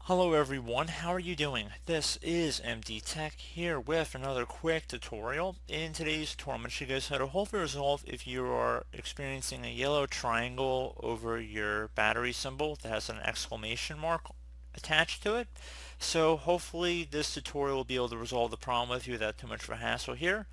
Hello everyone, how are you doing? This is MD Tech here with another quick tutorial. In today's tutorial, I'm going to show you guys how to hopefully resolve if you are experiencing a yellow triangle over your battery symbol that has an exclamation mark attached to it. So hopefully this tutorial will be able to resolve the problem with you without too much of a hassle here.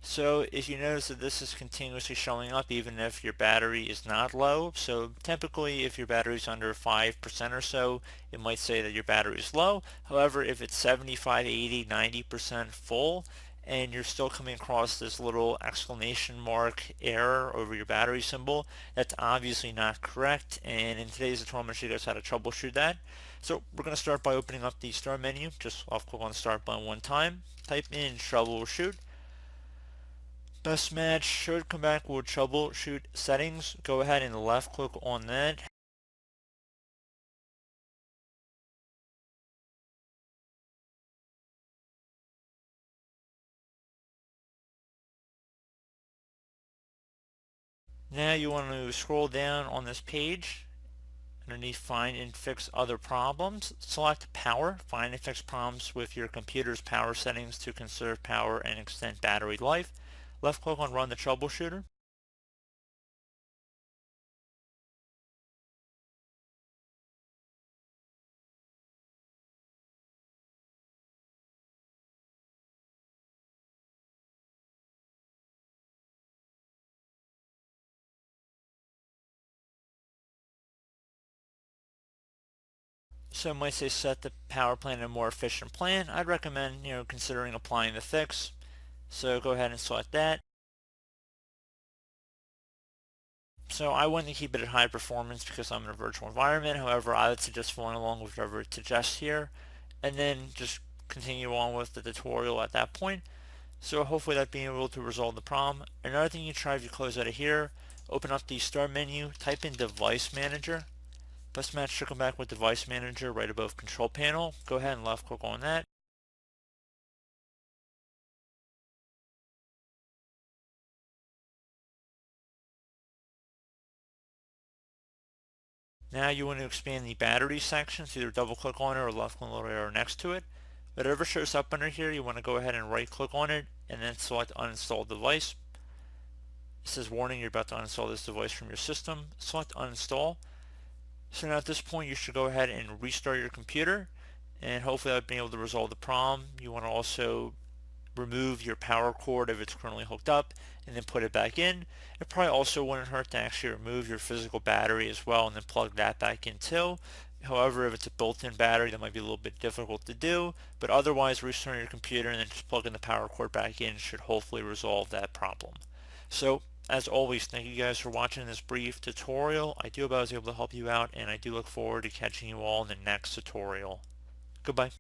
So if you notice that this is continuously showing up even if your battery is not low, so typically if your battery is under 5% or so, it might say that your battery is low. However, if it's 75, 80, 90% full and you're still coming across this little exclamation mark error over your battery symbol, that's obviously not correct, and in today's tutorial I'm going to show you guys how to troubleshoot that. So we're going to start by opening up the start menu. Just I'll click on the start button one time, type in troubleshoot. Best match should come back with troubleshoot settings. Go ahead and left click on that. Now you want to scroll down on this page underneath find and fix other problems. Select power, find and fix problems with your computer's power settings to conserve power and extend battery life. Left click on run the troubleshooter. So it might say set the power plan in a more efficient plan. I'd recommend considering applying the fix. So go ahead and select that. So I want to keep it at high performance because I'm in a virtual environment. However, I would suggest following along with whatever it suggests here and then just continue on with the tutorial at that point. So hopefully that being able to resolve the problem. Another thing you try if you close out of here, open up the start menu, type in device manager. Best match should come back with device manager right above control panel. Go ahead and left click on that. Now you want to expand the battery section, so either double click on it or left click on the little arrow next to it. Whatever shows up under here, you want to go ahead and right click on it and then select uninstall device. It says warning, you're about to uninstall this device from your system. Select uninstall. So now at this point you should go ahead and restart your computer and hopefully that will be able to resolve the problem. You want to also remove your power cord if it's currently hooked up and then put it back in. It probably also wouldn't hurt to actually remove your physical battery as well and then plug that back in too. However, if it's a built-in battery, that might be a little bit difficult to do, but otherwise restarting your computer and then just plugging the power cord back in should hopefully resolve that problem. So as always, thank you guys for watching this brief tutorial. I do hope I was able to help you out, and I do look forward to catching you all in the next tutorial. Goodbye.